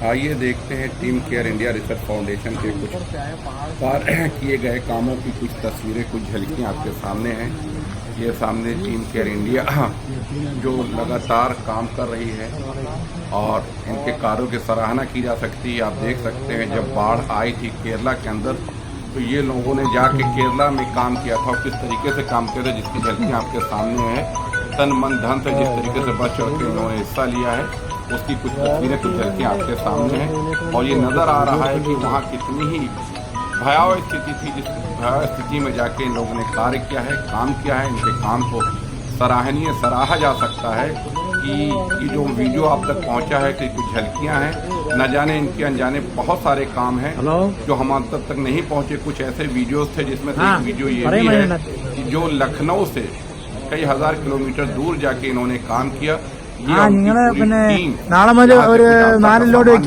आइए देखते हैं team care India research foundation के कुछ पार किए गए कामों की कुछ तस्वीरें, कुछ झलकियाँ आपके सामने हैं। ये सामने टीम केयर इंडिया जो लगातार काम कर रही है और इनके कार्यों की सराहना की जा सकती है। आप देख सकते हैं जब बाढ़ आई थी केरला के अंदर, तो ये लोगों ने जाके केरला में काम किया था और किस तरीके से काम किया था, जिसकी झलकियाँ आपके सामने है। तन मन धन से जिस तरीके से बढ़ चढ़ के इन्होंने हिस्सा लिया है, उसकी कुछ तस्वीरें, कुछ झलकियाँ आपके सामने हैं। और ये नज़र आ रहा है कि वहाँ कितनी ही भयावह स्थिति थी, जिस भयावह स्थिति में जाके इन लोगों ने कार्य किया है, काम किया है। इनके काम को सराहनीय सराहा जा सकता है कि ये जो वीडियो आप तक पहुंचा है कि कुछ झलकियां हैं, न जाने इनके अनजाने बहुत सारे काम हैं जो हम आप तक नहीं पहुंचे। कुछ ऐसे वीडियोस थे जिसमें से एक वीडियो ये भी है कि जो लखनऊ से कई हजार किलोमीटर दूर जाके इन्होंने काम किया। ये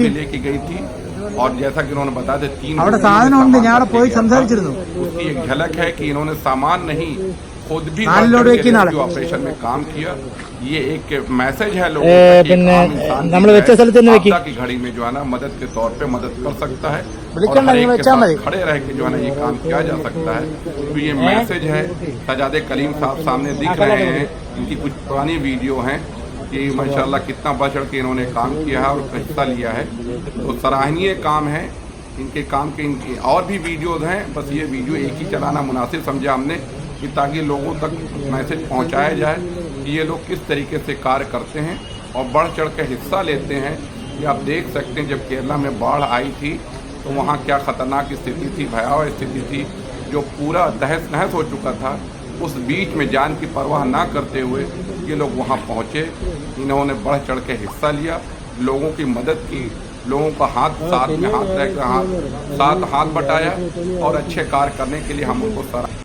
लेके गई थी और जैसा कि उन्होंने बताया 3 उसकी एक झलक है कि इन्होंने सामान नहीं, खुद भी ऑपरेशन में काम किया। ये एक मैसेज है लोगों को की घड़ी में जो है ना मदद के तौर पे मदद कर सकता है और हर एक के साथ खड़े रह के जो है ना ये काम किया जा सकता है। तो ये मैसेज है। सजादे कलीम साहब सामने दिख रहे हैं, इनकी कुछ पुरानी वीडियो हैं कि माशाल्लाह कितना बढ़ चढ़ के इन्होंने काम किया है और हिस्सा लिया है। तो सराहनीय काम है इनके काम के। इनके और भी वीडियोज हैं, बस ये वीडियो एक ही चलाना मुनासिब समझा हमने कि ताकि लोगों तक मैसेज पहुंचाया जाए कि ये लोग किस तरीके से कार्य करते हैं और बढ़ चढ़ के हिस्सा लेते हैं। ये आप देख सकते हैं जब केरला में बाढ़ आई थी तो वहाँ क्या ख़तरनाक स्थिति थी, भयावह स्थिति थी, जो पूरा तहस नहस हो चुका था। उस बीच में जान की परवाह ना करते हुए ये लोग वहाँ पहुँचे, इन्होंने बढ़ चढ़ के हिस्सा लिया, लोगों की मदद की, लोगों का साथ में हाथ रहकर साथ हाथ बटाया और अच्छे कार्य करने के लिए हम उनको सराहा।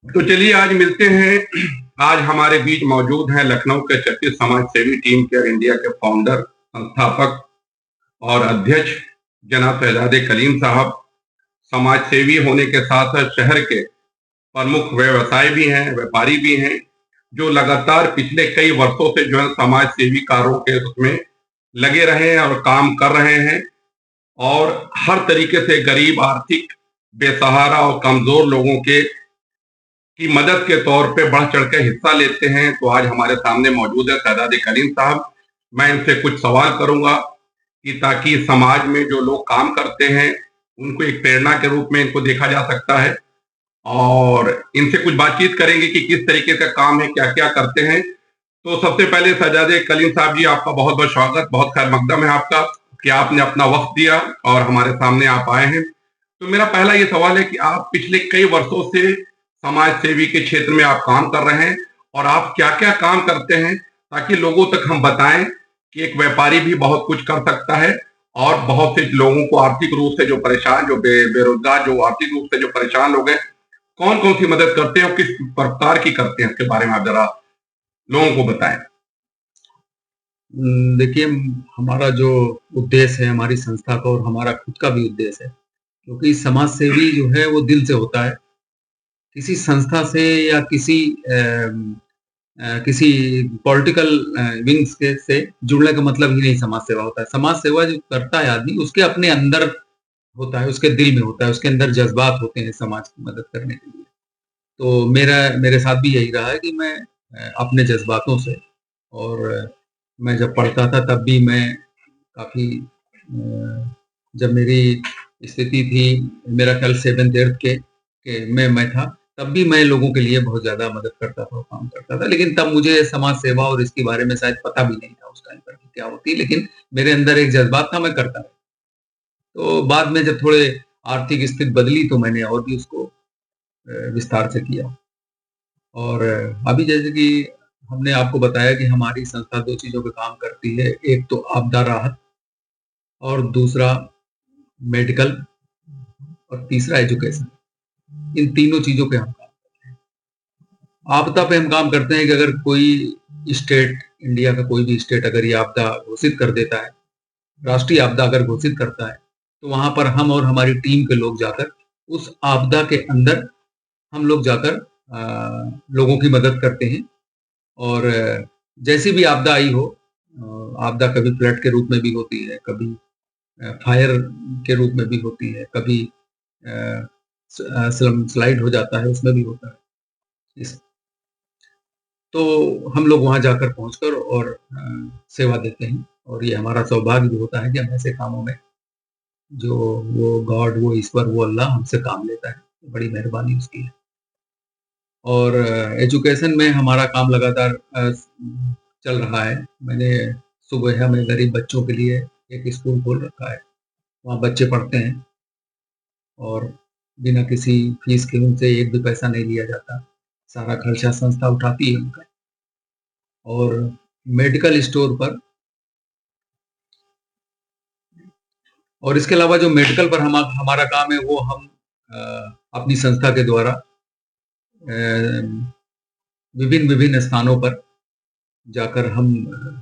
तो चलिए आज मिलते हैं। आज हमारे बीच मौजूद हैं लखनऊ के चर्चित समाज सेवी टीम केयर इंडिया के फाउंडर, संस्थापक और अध्यक्ष जनाब शहजादे कलीम साहब। समाज सेवी होने के साथ साथ शहर के प्रमुख व्यवसाय भी हैं, व्यापारी भी हैं, जो लगातार पिछले कई वर्षों से जो है समाज सेवी कार्यों के उसमें लगे रहे हैं और काम कर रहे हैं और हर तरीके से गरीब, आर्थिक बेसहारा और कमजोर लोगों के की मदद के तौर पे बढ़ चढ़ के हिस्सा लेते हैं। तो आज हमारे सामने मौजूद है शहजादे कलीम साहब। मैं इनसे कुछ सवाल करूंगा कि ताकि समाज में जो लोग काम करते हैं उनको एक प्रेरणा के रूप में इनको देखा जा सकता है और इनसे कुछ बातचीत करेंगे कि किस तरीके का काम है, क्या क्या करते हैं। तो सबसे पहले शहजादे कलीम साहब जी, आपका बहुत बहुत स्वागत, बहुत खैर मकदम है आपका कि आपने अपना वक्त दिया और हमारे सामने आप आए हैं। तो मेरा पहला ये सवाल है कि आप पिछले कई वर्षों से समाज सेवी के क्षेत्र में आप काम कर रहे हैं और आप क्या क्या काम करते हैं ताकि लोगों तक हम बताएं कि एक व्यापारी भी बहुत कुछ कर सकता है और बहुत से लोगों को आर्थिक रूप से जो परेशान, जो बेरोजगार, जो आर्थिक रूप से जो परेशान लोग हैं, कौन कौन सी मदद करते हैं और किस प्रकार की करते हैं, इसके बारे में आप जरा लोगों को बताएं। देखिए, हमारा जो उद्देश्य है, हमारी संस्था का और हमारा खुद का भी उद्देश्य है, क्योंकि समाज सेवी जो है वो दिल से होता है। किसी संस्था से या किसी पॉलिटिकल विंग्स के से जुड़ने का मतलब ही नहीं समाज सेवा होता है। समाज सेवा जो करता है आदमी, उसके अपने अंदर होता है, उसके दिल में होता है, उसके अंदर जज्बात होते हैं समाज की मदद करने के लिए। तो मेरे साथ भी यही रहा है कि मैं अपने जज्बातों से, और मैं जब पढ़ता था तब भी मैं काफ़ी, जब मेरी स्थिति थी, मेरा ख्याल 7th 8th के मैं था, तब भी मैं लोगों के लिए बहुत ज़्यादा मदद करता था और काम करता था। लेकिन तब मुझे समाज सेवा और इसके बारे में शायद पता भी नहीं था उस टाइम पर क्या होती, लेकिन मेरे अंदर एक जज्बात था, मैं करता था। तो बाद में जब थोड़े आर्थिक स्थिति बदली तो मैंने और भी उसको विस्तार से किया। और अभी जैसे कि हमने आपको बताया कि हमारी संस्था 2 चीज़ों पे काम करती है, एक तो आपदा राहत और दूसरा मेडिकल और तीसरा एजुकेशन। इन तीनों चीज़ों पे हम काम करते हैं। आपदा पे हम काम करते हैं कि अगर कोई स्टेट, इंडिया का कोई भी स्टेट अगर ये आपदा घोषित कर देता है, राष्ट्रीय आपदा अगर घोषित करता है, तो वहां पर हम और हमारी टीम के लोग जाकर उस आपदा के अंदर हम लोग जाकर लोगों की मदद करते हैं। और जैसी भी आपदा आई हो, आपदा कभी फ्लड के रूप में भी होती है, कभी फायर के रूप में भी होती है, कभी स्लाइड हो जाता है, उसमें भी होता है। इस तो हम लोग वहाँ जाकर पहुँचकर और सेवा देते हैं, और ये हमारा सौभाग्य भी होता है कि हम ऐसे कामों में जो वो गॉड, वो ईश्वर, वो अल्लाह हमसे काम लेता है, बड़ी मेहरबानी उसकी है। और एजुकेशन में हमारा काम लगातार चल रहा है। मैंने सुबह में गरीब बच्चों के लिए एक स्कूल खोल रखा है, वहाँ बच्चे पढ़ते हैं और बिना किसी फीस के उनसे एक भी पैसा नहीं लिया जाता, सारा खर्चा संस्था उठाती है उनका। और मेडिकल स्टोर पर, और इसके अलावा जो मेडिकल पर हमारा काम है वो हम अपनी संस्था के द्वारा विभिन्न विभिन्न स्थानों पर जाकर हम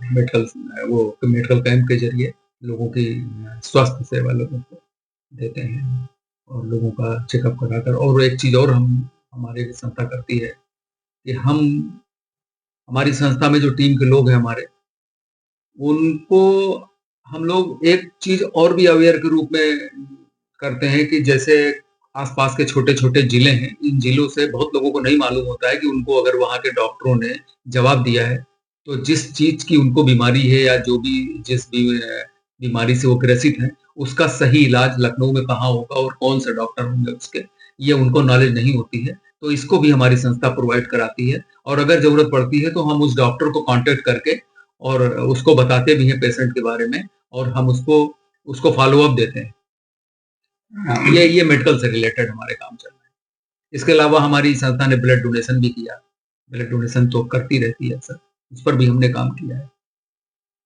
मेडिकल कैंप के जरिए लोगों की स्वास्थ्य सेवा लोगों को देते हैं, और लोगों का चेकअप कराकर। और एक चीज़ और हम हमारी संस्था करती है कि हमारी संस्था में जो टीम के लोग हैं हमारे, उनको हम लोग एक चीज़ और भी अवेयर के रूप में करते हैं कि जैसे आसपास के छोटे-छोटे ज़िले हैं, इन ज़िलों से बहुत लोगों को नहीं मालूम होता है कि उनको अगर वहाँ के डॉक्टरों ने जवाब दिया है, तो जिस चीज़ की उनको बीमारी है या जिस भी बीमारी से वो ग्रसित हैं, उसका सही इलाज लखनऊ में कहाँ होगा और कौन से डॉक्टर होंगे उसके, ये उनको नॉलेज नहीं होती है। तो इसको भी हमारी संस्था प्रोवाइड कराती है, और अगर ज़रूरत पड़ती है तो हम उस डॉक्टर को कॉन्टैक्ट करके और उसको बताते भी हैं पेशेंट के बारे में, और हम उसको फ़ॉलो अप देते हैं। ये मेडिकल से रिलेटेड हमारे काम चल रहे हैं। इसके अलावा हमारी संस्था ने ब्लड डोनेशन भी किया। ब्लड डोनेशन तो करती रहती है अक्सर, उस पर भी हमने काम किया है।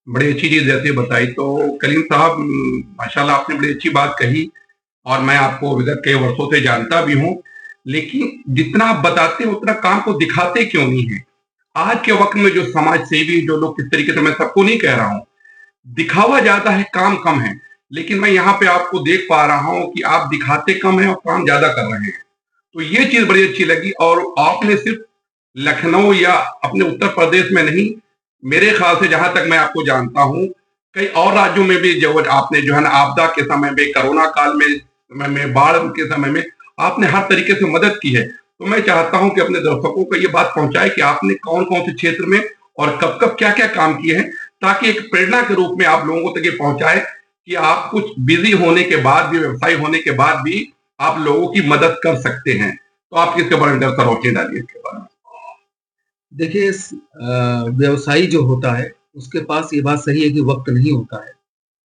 बड़ी अच्छी चीज जैसे बताई। तो कलीम साहब, माशाल्लाह आपने बड़ी अच्छी बात कही, और मैं आपको विगत कई वर्षों से जानता भी हूँ, लेकिन जितना आप बताते हैं उतना काम को दिखाते क्यों नहीं है? आज के वक्त में जो समाज सेवी जो लोग, किस तरीके से, मैं सबको नहीं कह रहा हूँ, दिखावा ज्यादा है, काम कम है। लेकिन मैं यहाँ पे आपको देख पा रहा हूँ कि आप दिखाते कम है और काम ज्यादा कर रहे हैं। तो ये चीज बड़ी अच्छी लगी। और आपने सिर्फ लखनऊ या अपने उत्तर प्रदेश में नहीं, मेरे ख्याल से जहां तक मैं आपको जानता हूं, कई और राज्यों में भी जो आपने जो है ना, आपदा के समय में, कोरोना काल में, बाढ़ के समय में आपने हर तरीके से मदद की है। तो मैं चाहता हूं कि अपने दर्शकों को ये बात पहुंचाए कि आपने कौन कौन से क्षेत्र में और कब कब क्या क्या काम किए हैं, ताकि एक प्रेरणा के रूप में आप लोगों तक ये पहुंचाए कि आप कुछ बिजी होने के बाद भी, व्यवसायी होने के बाद भी आप लोगों की मदद कर सकते हैं। तो आप किसके बारे में रोशनी डालिए इसके बारे में। देखिए, व्यवसायी जो होता है उसके पास ये बात सही है कि वक्त नहीं होता है,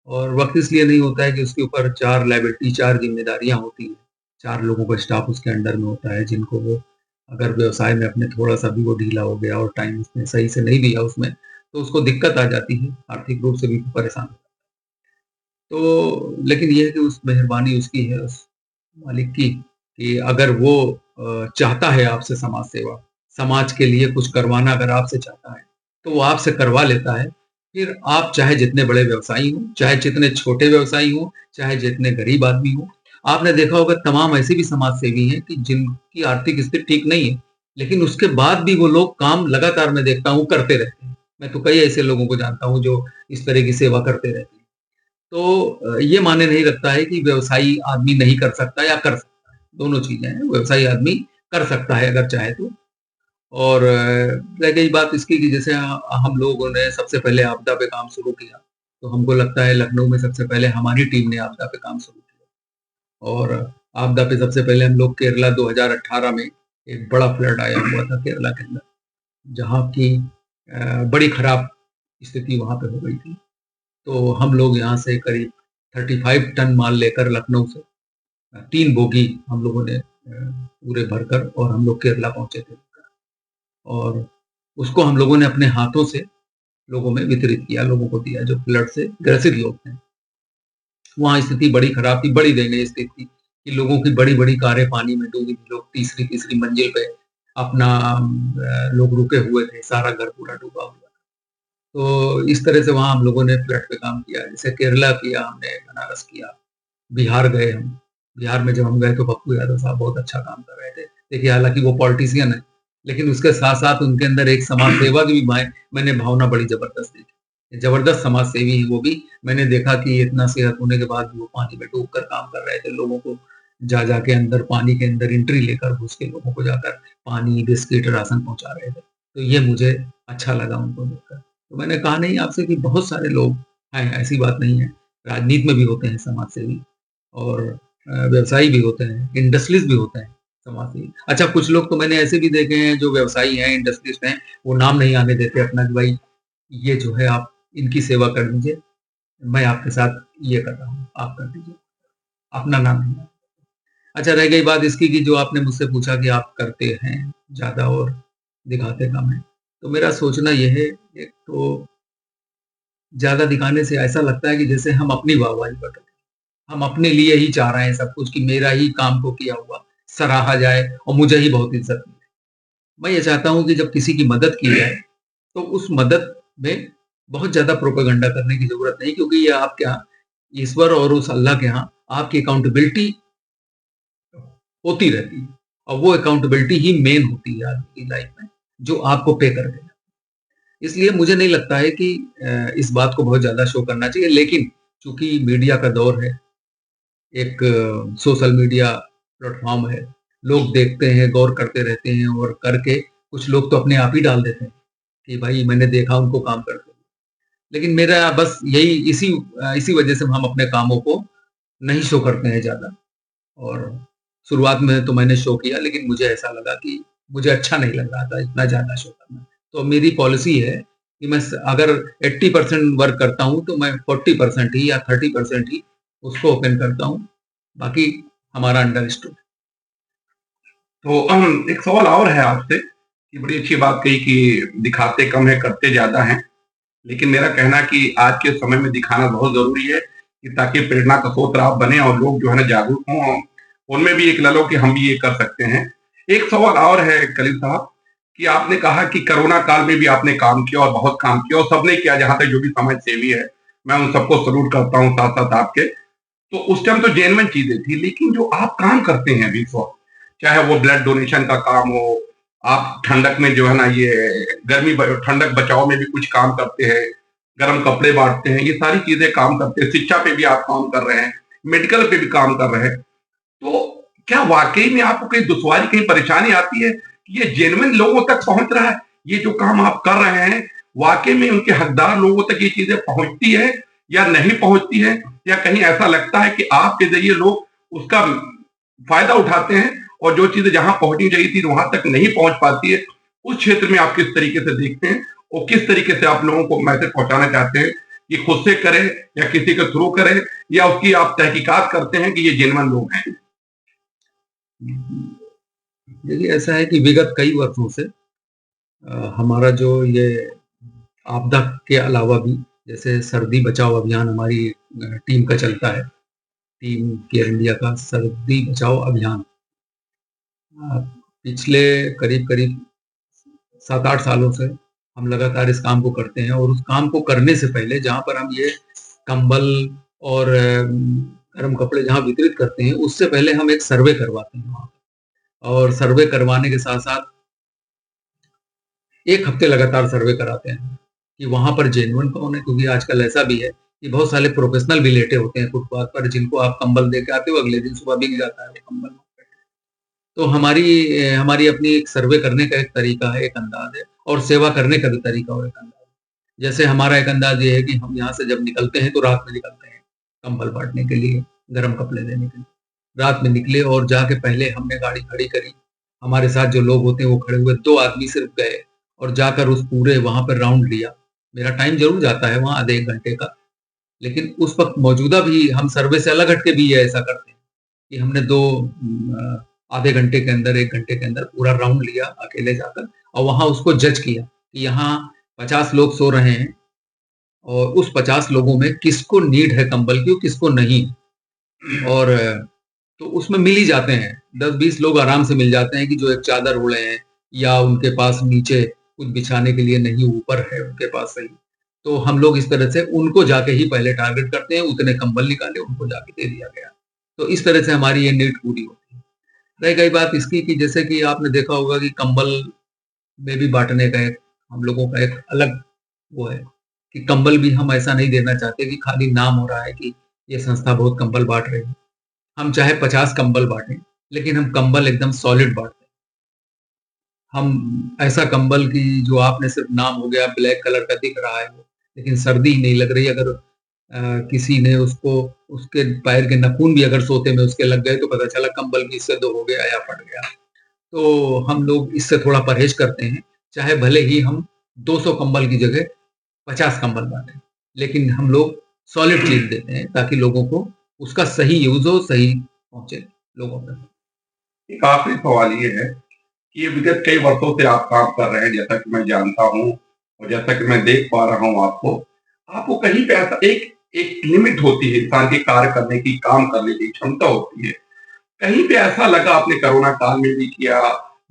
और वक्त इसलिए नहीं होता है कि उसके ऊपर 4 लायबिलिटी, 4 जिम्मेदारियां होती हैं, 4 लोगों का स्टाफ उसके अंडर में होता है, जिनको वो अगर व्यवसाय में अपने थोड़ा-सा भी वो ढीला हो गया और टाइम उसने सही से नहीं दिया उसमें, तो उसको दिक्कत आ जाती है, आर्थिक रूप से भी परेशान हो। तो लेकिन ये है कि उस मेहरबानी उसकी है, उस मालिक की, कि अगर वो चाहता है आपसे समाज सेवा, समाज के लिए कुछ करवाना अगर आपसे चाहता है, तो वो आपसे करवा लेता है। फिर आप चाहे जितने बड़े व्यवसायी हों, चाहे जितने छोटे व्यवसायी हों, चाहे जितने गरीब आदमी हों। आपने देखा होगा तमाम ऐसे भी समाज सेवी हैं कि जिनकी आर्थिक स्थिति ठीक नहीं है, लेकिन उसके बाद भी वो लोग काम लगातार, मैं देखता हूँ, करते रहते हैं। मैं तो कई ऐसे लोगों को जानता हूँ जो इस तरह की सेवा करते रहते हैं। तो ये मायने नहीं रखता है कि व्यवसायी आदमी नहीं कर सकता या कर सकता है, दोनों चीज़ें हैं। व्यवसायी आदमी कर सकता है अगर चाहे तो। और रह गई बात इसकी कि जैसे हम लोगों ने सबसे पहले आपदा पे काम शुरू किया, तो हमको लगता है लखनऊ में सबसे पहले हमारी टीम ने आपदा पे काम शुरू किया। और आपदा पे सबसे पहले हम लोग केरला 2018 में एक बड़ा फ्लड आया हुआ था केरला के अंदर, जहाँ की बड़ी खराब स्थिति वहाँ पे हो गई थी। तो हम लोग यहाँ से करीब 35 टन माल लेकर लखनऊ से 3 बोगी हम लोगों ने पूरे भरकर, और हम लोग केरला पहुँचे थे। और उसको हम लोगों ने अपने हाथों से लोगों में वितरित किया, लोगों को दिया जो फ्लड से ग्रसित लोग थे। वहाँ स्थिति बड़ी खराब थी, बड़ी दयनीय स्थिति थी कि लोगों की बड़ी-बड़ी कारें पानी में डूबी थी, लोग तीसरी मंजिल पे अपना लोग रुके हुए थे, सारा घर पूरा डूबा हुआ। तो इस तरह से वहाँ हम लोगों ने फ्लड पे काम किया। जैसे केरला किया हमने, बनारस किया, बिहार गए हम। बिहार में जब हम गए तो पप्पू यादव साहब बहुत अच्छा काम कर रहे थे। देखिए, हालाँकि वो पॉलिटिशियन है, लेकिन उसके साथ-साथ उनके अंदर एक समाज सेवा की भी मैंने भावना बड़ी ज़बरदस्त देखी। जबरदस्त समाज सेवी हैं वो भी। मैंने देखा कि इतना सेहत होने के बाद भी वो पानी में डूब कर काम कर रहे थे, लोगों को जा के अंदर पानी के अंदर एंट्री लेकर घुस के लोगों को जाकर पानी, बिस्किट, राशन पहुँचा रहे थे। तो ये मुझे अच्छा लगा उनको देखकर। तो मैंने कहा नहीं आपसे कि बहुत सारे लोग हैं, ऐसी बात नहीं है। राजनीति में भी होते हैं समाज सेवी और व्यवसायी भी होते हैं, इंडस्ट्रियलिस्ट भी होते हैं समाज सेवी। अच्छा कुछ लोग तो मैंने ऐसे भी देखे हैं जो व्यवसायी हैं, इंडस्ट्रियलिस्ट हैं, वो नाम नहीं आने देते अपना कि भाई ये जो है आप इनकी सेवा कर दीजिए, मैं आपके साथ ये कर रहा हूँ, आप कर दीजिए, अपना नाम नहीं। अच्छा रह गई बात इसकी कि जो आपने मुझसे पूछा कि आप करते हैं ज़्यादा और दिखाते कम हैं। तो मेरा सोचना ये है, एक तो ज़्यादा दिखाने से ऐसा लगता है कि जैसे हम अपनी वाहवाही कर रहे हैं। हम अपने लिए ही चाह रहे हैं सब कुछ कि मेरा ही काम को किया हुआ सराहा जाए और मुझे ही बहुत इज़्ज़त मिले। मैं ये चाहता हूँ कि जब किसी की मदद की जाए, तो उस मदद में बहुत ज़्यादा प्रोपेगेंडा करने की ज़रूरत नहीं क्योंकि ये आपके यहाँ ईश्वर और उस अल्लाह के यहाँ आपकी अकाउंटेबिलिटी होती रहती है और वो अकाउंटेबिलिटी ही मेन होती है आदमी की लाइफ में, जो आपको पे कर देगा। इसलिए मुझे नहीं लगता है कि इस बात को बहुत ज़्यादा शो करना चाहिए, लेकिन चूँकि मीडिया का दौर है, एक सोशल मीडिया प्लेटफ़ॉर्म है, लोग देखते हैं, गौर करते रहते हैं और करके कुछ लोग तो अपने आप ही डाल देते हैं कि भाई मैंने देखा उनको काम करते हुए। लेकिन मेरा बस यही इसी वजह से हम अपने कामों को नहीं शो करते हैं ज़्यादा और शुरुआत में तो मैंने शो किया लेकिन मुझे ऐसा लगा कि मुझे अच्छा नहीं लग रहा था इतना ज़्यादा शो करना। तो मेरी पॉलिसी है कि मैं अगर 80% वर्क करता हूँ तो मैं 40% ही या 30% ही उसको ओपन करता हूँ, बाकी हमारा अंडरस्टूड। तो एक सवाल और है आपसे कि बड़ी अच्छी बात कही कि दिखाते कम है करते ज्यादा हैं, लेकिन मेरा कहना कि आज के समय में दिखाना बहुत जरूरी है कि ताकि प्रेरणा का स्रोत आप बने और लोग जो है ना जागरूक हों, उनमें भी एक ललो कि हम भी ये कर सकते हैं। एक सवाल और है कलीम साहब कि आपने कहा कि कोरोना काल में भी आपने काम किया और बहुत काम किया और सबने किया, जहां तक जो भी समाज सेवी है मैं उन सबको सलूट करता हूँ साथ साथ आपके। तो उस टाइम तो जेन्युइन चीजें थी, लेकिन जो आप काम करते हैं अभी इस वक्त, चाहे वो ब्लड डोनेशन का काम हो, आप ठंडक में जो है ना ये ठंडक बचाव में भी कुछ काम करते हैं, गर्म कपड़े बांटते हैं, ये सारी चीजें काम करते हैं, शिक्षा पे भी आप काम कर रहे हैं, मेडिकल पे भी काम कर रहे हैं। तो क्या वाकई में आपको कहीं दुश्वारी, कहीं परेशानी आती है कि ये जेन्युइन लोगों तक पहुंच रहा है, ये जो काम आप कर रहे हैं वाकई में उनके हकदार लोगों तक ये चीजें पहुंचती है या नहीं पहुंचती है, या कहीं ऐसा लगता है कि आपके जरिए लोग उसका फायदा उठाते हैं और जो चीजें जहां पहुंचनी चाहिए थी वहां तक नहीं पहुंच पाती है? उस क्षेत्र में आप किस तरीके से देखते हैं और किस तरीके से आप लोगों को मैसेज पहुंचाना चाहते हैं कि खुद से करें या किसी के थ्रू करें, या उसकी आप तहकीकात करते हैं कि ये जेन्युइन लोग हैं? देखिए ऐसा है कि विगत कई वर्षों से हमारा जो ये आपदा के अलावा भी जैसे सर्दी बचाओ अभियान हमारी टीम का चलता है, टीम केयर इंडिया का सर्दी बचाओ अभियान पिछले करीब 7-8 सालों से हम लगातार इस काम को करते हैं और उस काम को करने से पहले जहाँ पर हम ये कंबल और गर्म कपड़े जहाँ वितरित करते हैं, उससे पहले हम एक सर्वे करवाते हैं वहाँ और सर्वे करवाने के साथ-साथ 1 हफ्ते लगातार सर्वे कराते हैं कि वहाँ पर जेन्युइन कौन है, क्योंकि आजकल ऐसा भी है कि बहुत सारे प्रोफेशनल भी लेटे होते हैं फुटपाथ पर, जिनको आप कंबल दे के आते हो, अगले दिन सुबह बिक जाता है वो कंबल। तो हमारी अपनी एक सर्वे करने का एक तरीका है, एक अंदाज़ है और सेवा करने का भी तरीका और एक अंदाज़ है। जैसे हमारा एक अंदाज़ ये है कि हम यहाँ से जब निकलते हैं तो रात में निकलते हैं, कंबल बाँटने के लिए, गर्म कपड़े देने के लिए। रात में निकले और जाके पहले हमने गाड़ी खड़ी करी, हमारे साथ जो लोग होते हैं वो खड़े हुए, 2 आदमी सिर्फ गए और जाकर उस पूरे वहाँ पर राउंड लिया। मेरा टाइम ज़रूर जाता है वहाँ आधे 1 घंटे का, लेकिन उस वक़्त मौजूदा भी हम सर्वे से अलग हट के भी ये ऐसा करते हैं कि हमने 2 आधे घंटे के अंदर 1 घंटे के अंदर पूरा राउंड लिया अकेले जाकर और वहाँ उसको जज किया कि यहाँ 50 लोग सो रहे हैं और उस 50 लोगों में किसको नीड है कंबल की और किसको नहीं। और तो उसमें मिल ही जाते हैं, 10-20 लोग आराम से मिल जाते हैं कि जो एक चादर ओढ़े हैं या उनके पास नीचे कुछ बिछाने के लिए नहीं, ऊपर है उनके पास सही। तो हम लोग इस तरह से उनको जाके ही पहले टारगेट करते हैं, उतने कंबल निकाले, उनको जाके दे दिया गया। तो इस तरह से हमारी ये नीड पूरी होती है। रह गई बात इसकी कि जैसे कि आपने देखा होगा कि कंबल में भी बाँटने का एक हम लोगों का एक अलग वो है कि कंबल भी हम ऐसा नहीं देना चाहते कि खाली नाम हो रहा है कि ये संस्था बहुत कंबल बाँट रही है। हम चाहे 50 कंबल बाँटें, लेकिन हम कंबल एकदम सॉलिड बाँटते हैं। हम ऐसा कंबल कि जो आपने सिर्फ़ नाम हो गया ब्लैक कलर का दिख रहा है वो, लेकिन सर्दी ही नहीं लग रही। अगर किसी ने उसको उसके पैर के नाखून भी अगर सोते में उसके लग गए तो पता चला कंबल भी इससे 2 हो गया या फट गया। तो हम लोग इससे थोड़ा परहेज़ करते हैं, चाहे भले ही हम 200 कंबल की जगह 50 कंबल बाँटें, लेकिन हम लोग सॉलिड चीज़ देते हैं ताकि लोगों को उसका सही यूज़ हो, सही पहुँचे लोगों तक। एक आखिरी सवाल ये है कि ये विगत कई वर्षों से आप काम कर रहे हैं, जैसा कि मैं जानता हूँ और जैसा कि मैं देख पा रहा हूँ आपको। आपको कहीं पे ऐसा एक एक लिमिट होती है इंसान के कार्य करने की, काम करने की क्षमता होती है। कहीं पे ऐसा लगा आपने कोरोना काल में भी किया,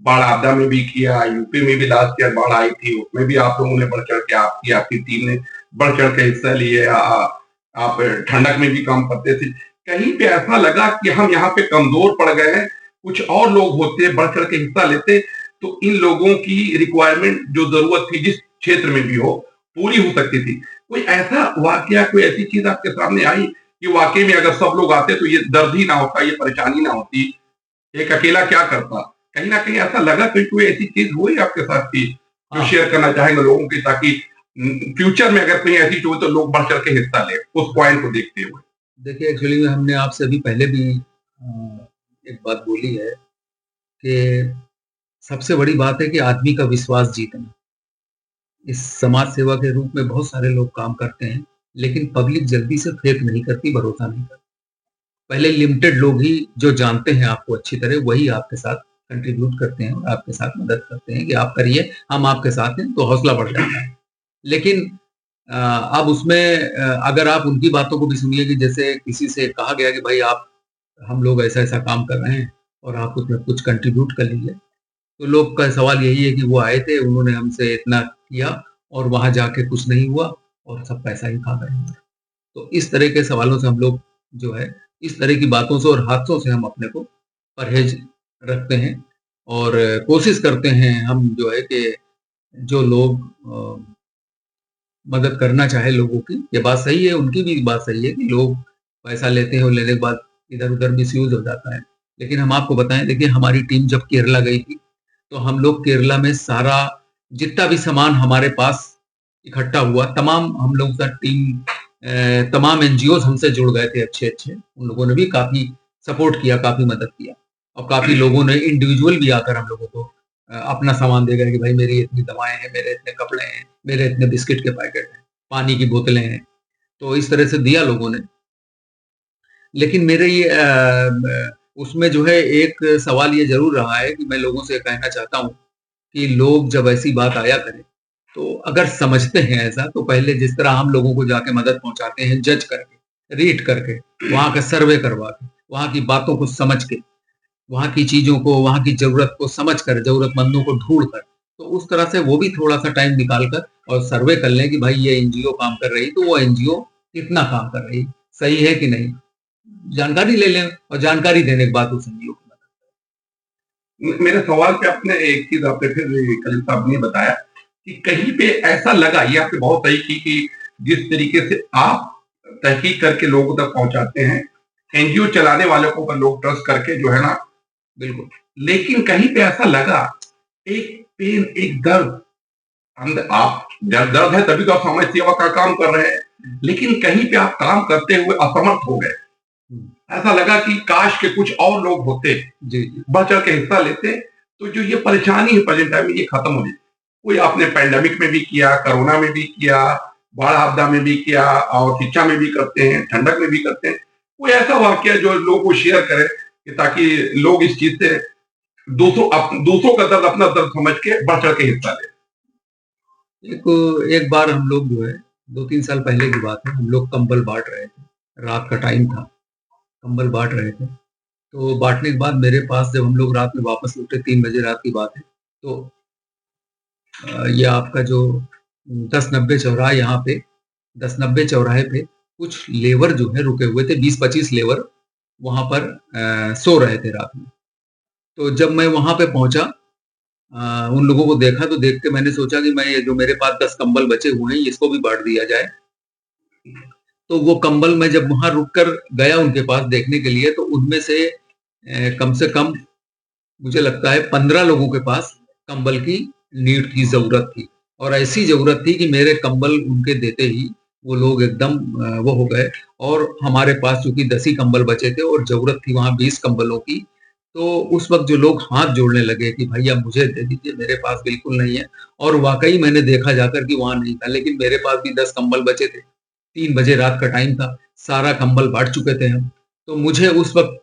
बाढ़ आपदा में भी किया, यूपी में भी लास्ट ईयर बाढ़ आई थी, उसमें भी आप लोगों ने बढ़-चढ़ के आपकी टीम ने बढ़-चढ़ के हिस्सा लिए। आप ठंडक में भी काम करते थे। कहीं पे ऐसा लगा कि हम यहाँ पे कमज़ोर पड़ गए हैं, कुछ और लोग होते, बढ़-चढ़ के हिस्सा लेते, तो इन लोगों की रिक्वायरमेंट जो ज़रूरत थी, जिस क्षेत्र में भी हो, पूरी हो सकती थी। कोई ऐसा वाकया, कोई ऐसी चीज़ आपके सामने आई कि वाक़ई में अगर सब लोग आते तो ये दर्द ही ना होता, ये परेशानी ना होती, एक अकेला क्या करता? कहीं न कहीं ऐसा लगा कि कोई ऐसी चीज़ हुई आपके साथ कि जो हाँ, शेयर करना चाहेंगे लोगों की, ताकि फ्यूचर में अगर कहीं ऐसी चीज़ हो तो लोग बढ़-चढ़ के हिस्सा लें, उस पॉइंट को देखते हुए? देखिए एक्चुअली में हमने आपसे अभी पहले भी एक बात बोली है कि सबसे बड़ी बात है कि आदमी का विश्वास जीतना। इस समाज सेवा के रूप में बहुत सारे लोग काम करते हैं, लेकिन पब्लिक जल्दी से फेक नहीं करती, भरोसा नहीं करती। पहले लिमिटेड लोग ही जो जानते हैं आपको अच्छी तरह, वही आपके साथ कंट्रीब्यूट करते हैं और आपके साथ मदद करते हैं कि आप करिए, हम आपके साथ हैं, तो हौसला बढ़ जाता है। लेकिन अब उसमें अगर आप उनकी बातों को भी सुनिए कि जैसे किसी से कहा गया कि भाई आप हम लोग ऐसा-ऐसा काम कर रहे हैं और आप उसमें कुछ कंट्रीब्यूट कर लीजिए। तो लोग का सवाल यही है कि वो आए थे, उन्होंने हमसे इतना किया और वहाँ जाके कुछ नहीं हुआ और सब पैसा ही खा गए हमारा। तो इस तरह के सवालों से हम लोग जो है, इस तरह की बातों से और हादसों से हम अपने को परहेज़ रखते हैं और कोशिश करते हैं हम जो है कि जो लोग मदद करना चाहे लोगों की, ये बात सही है, उनकी भी बात सही है कि लोग पैसा लेते हैं और लेने के बाद इधर-उधर मिसयूज़ हो जाता है। लेकिन हम आपको बताएँ, देखिए हमारी टीम जब केरला गई थी, तो हम लोग केरला में सारा जितना भी सामान हमारे पास इकट्ठा हुआ, तमाम हम लोग का टीम तमाम एनजीओज़ हमसे जुड़ गए थे अच्छे-अच्छे। उन लोगों ने भी काफ़ी सपोर्ट किया, काफ़ी मदद किया और काफ़ी लोगों ने इंडिविजुअल भी आकर हम लोगों को अपना सामान दे गए कि भाई मेरी इतनी दवाएँ हैं, मेरे इतने कपड़े हैं, मेरे इतने बिस्किट के पैकेट हैं, पानी की बोतलें हैं। तो इस तरह से दिया लोगों ने। लेकिन मेरे ये उसमें जो है एक सवाल ये ज़रूर रहा है कि मैं लोगों से कहना चाहता हूँ कि लोग जब ऐसी बात आया करें, तो अगर समझते हैं ऐसा, तो पहले जिस तरह हम लोगों को जाके मदद पहुँचाते हैं जज करके, रीड करके, वहाँ का सर्वे करवा के, वहाँ की बातों को समझ के, वहाँ की चीज़ों को, वहाँ की ज़रूरत को समझ कर, ज़रूरतमंदों को ढूँढ कर, तो उस तरह से वो भी थोड़ा-सा टाइम निकाल कर और सर्वे कर लें कि भाई ये एनजीओ काम कर रही, तो वो एनजीओ कितना काम कर रही, सही है कि नहीं? जानकारी ले लें और जानकारी देने के बाद उस एनजीओ की मदद मेरे सवाल पे आपने एक चीज़ आपने फिर कलीम साहब ने बताया कि कहीं पे ऐसा लगा, ये आपने बहुत सही की कि जिस तरीके से आप तहकीक करके लोगों तक पहुँचाते हैं, एनजीओ चलाने वालों को ऊपर लोग ट्रस्ट करके जो है ना, बिल्कुल। लेकिन कहीं पे ऐसा लगा, एक पेन, एक दर्द, अंदर आप दर्द दर्द है तभी तो आप समाज सेवा का काम कर रहे हैं। लेकिन कहीं पे आप काम करते हुए असमर्थ हो गए। हुँ। ऐसा लगा कि काश के कुछ और लोग होते, जी, जी। बढ़-चढ़ के हिस्सा लेते, तो जो ये परेशानी है प्रेज़ेंट टाइम में ये खत्म हो जाती। कोई आपने पैंडेमिक में भी किया, कोरोना में भी किया, बाढ़ आपदा में भी किया और शिक्षा में भी करते हैं, ठंडक में भी करते हैं। कोई ऐसा वाकया जो लोगों को शेयर करें कि ताकि लोग इस चीज़ से दूसरों का दर्द अपना दर्द समझ के बढ़-चढ़ के हिस्सा लें? एक एक बार हम लोग जो है 2-3 साल पहले की बात है, हम लोग कंबल बाँट रहे थे। रात का टाइम था, कंबल बाँट रहे थे। तो बाँटने के बाद मेरे पास जब हम लोग रात में वापस लौटे 3 बजे रात की बात है, तो ये आपका जो 10-90 चौराहा यहाँ पे 10-90 चौराहे पे कुछ लेबर जो है रुके हुए थे, 20-25 लेबर वहाँ पर सो रहे थे रात में। तो जब मैं वहाँ पे पहुँचा उन लोगों को देखा तो देख के मैंने सोचा कि मैं ये जो मेरे पास 10 कंबल बचे हुए हैं इसको भी बांट दिया जाए। तो वो कंबल मैं जब वहां रुक कर गया उनके पास देखने के लिए, तो उनमें से कम मुझे लगता है 15 लोगों के पास कंबल की नीड थी, जरूरत थी। और ऐसी जरूरत थी कि मेरे कंबल उनके देते ही वो लोग एकदम वो हो गए। और हमारे पास चूंकि 10 ही कंबल बचे थे और जरूरत थी वहां 20 कंबलों की, तो उस वक्त जो लोग हाथ जोड़ने लगे कि भैया मुझे दे दीजिए, मेरे पास बिल्कुल नहीं है। और वाकई मैंने देखा जाकर कि वहां नहीं था, लेकिन मेरे पास भी 10 कंबल बचे थे। 3 बजे रात का टाइम था, सारा कंबल बांट चुके थे हम। तो मुझे उस वक्त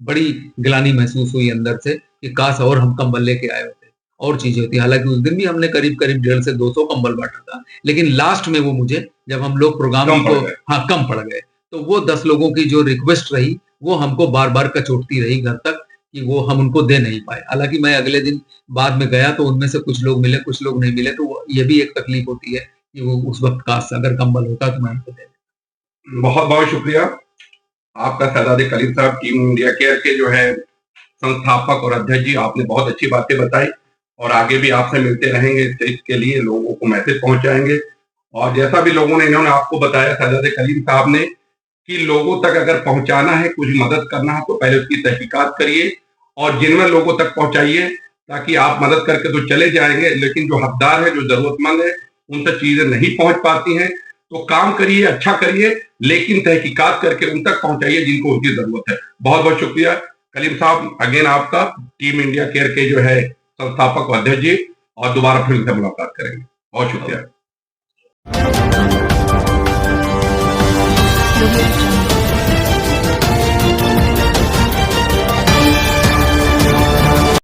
बड़ी ग्लानि महसूस हुई अंदर से कि काश और हम कंबल लेके आए होते और चीजें होती। हालांकि उस दिन भी हमने करीब करीब 150 से 200 कंबल बांटा था, लेकिन लास्ट में वो मुझे, जब हम लोग प्रोग्राम कम पड़ को, गए। हाँ, कम पड़ गए। तो वो 10 लोगों की जो रिक्वेस्ट रही वो हमको बार बार कचोटती रही घर तक, कि वो हम उनको दे नहीं पाए। हालांकि मैं अगले दिन बाद में गया तो उनमें से कुछ लोग मिले, कुछ लोग नहीं मिले। तो ये भी एक तकलीफ होती है कि वो उस वक्त काश अगर कंबल होता तो मैं उनको दे देता। बहुत बहुत शुक्रिया आपका शहजादे कलीम साहब, टीम इंडिया केयर के जो है संस्थापक और अध्यक्ष जी। आपने बहुत अच्छी बातें बताई और आगे भी आपसे मिलते रहेंगे। इसके लिए लोगों को मैसेज पहुंचाएंगे। और जैसा भी लोगों ने, इन्होंने आपको बताया शहजादे कलीम साहब ने, कि लोगों तक अगर पहुंचाना है, कुछ मदद करना है, तो पहले उसकी तहकीकात करिए और जिनमें लोगों तक पहुंचाइए, ताकि आप मदद करके तो चले जाएंगे, लेकिन जो हकदार है, जो जरूरतमंद है, उन तक चीजें नहीं पहुंच पाती हैं। तो काम करिए, अच्छा करिए, लेकिन तहकीकात करके उन तक पहुंचाइए जिनको उनकी जरूरत है। बहुत बहुत शुक्रिया कलीम साहब, अगेन आपका, टीम इंडिया केयर के जो है संस्थापक और अध्यक्ष जी। और दोबारा फिर से मुलाकात करेंगे। बहुत शुक्रिया।